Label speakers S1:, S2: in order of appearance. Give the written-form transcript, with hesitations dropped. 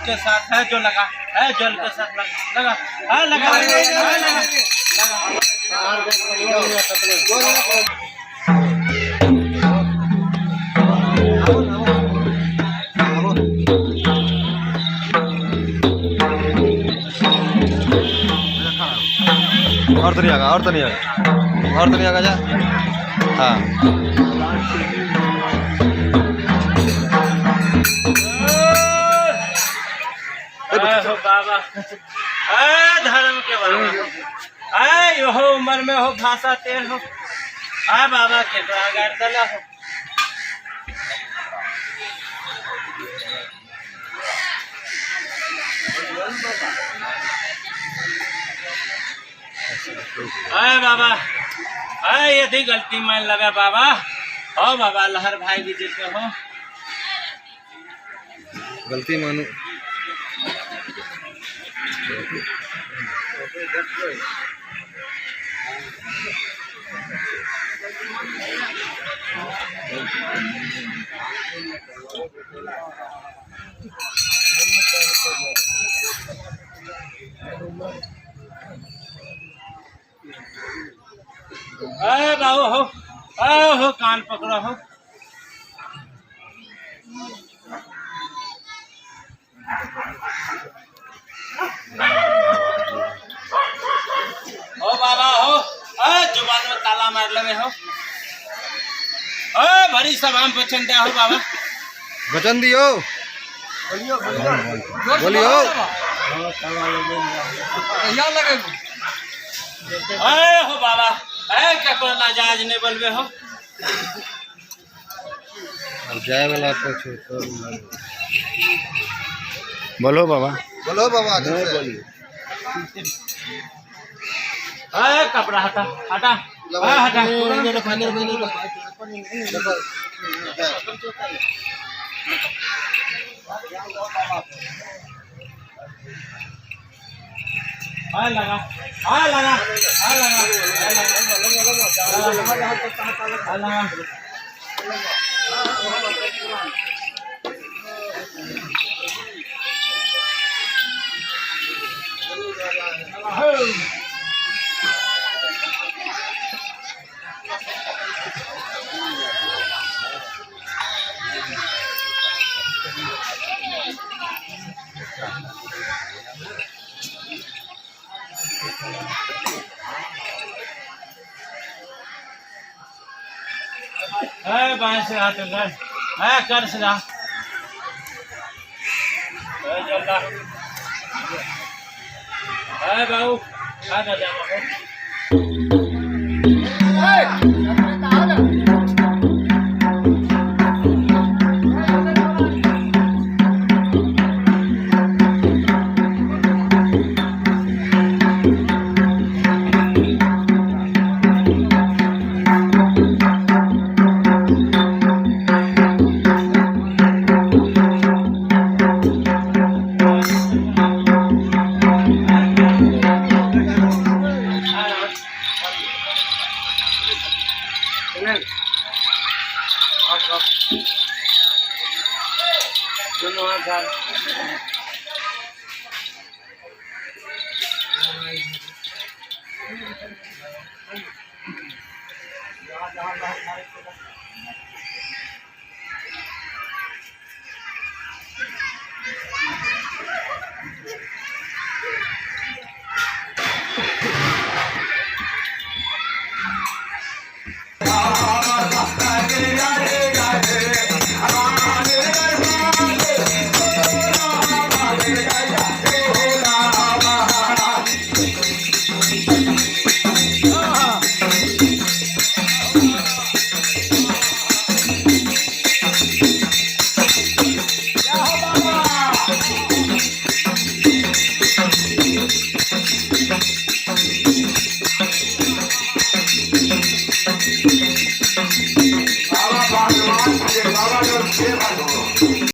S1: के साथ है जो लगा है जल के साथ लगा है लगा
S2: और तो नहीं आगा, और तो नहीं आगा, और तो नहीं आगा जा। हाँ
S1: हो बाबा धर्म के बाबा यो हो उम्र में हो भाषा तेल हो बाबा के गर्दन हो बाबा यदि गलती में लगा बाबा हो बाबा लहर भाई भी जीते हो
S2: गलती मानो
S1: बाबू हो कान पकड़ो हो बाबा हो जुबान में ताला मार लगे हो भरी सभा में वचन दिया हो बाबा
S2: वचन दियो बोलियो
S1: हो बाबा क्या को नाजायज नहीं बोलबे हो
S2: जाए वाला पूछो तो बोलो बाबा बोलिए
S1: कपड़ा हटा हटा हटा लगा लगा बाएं से हाथ कर से जा बाबू दोनों हाथ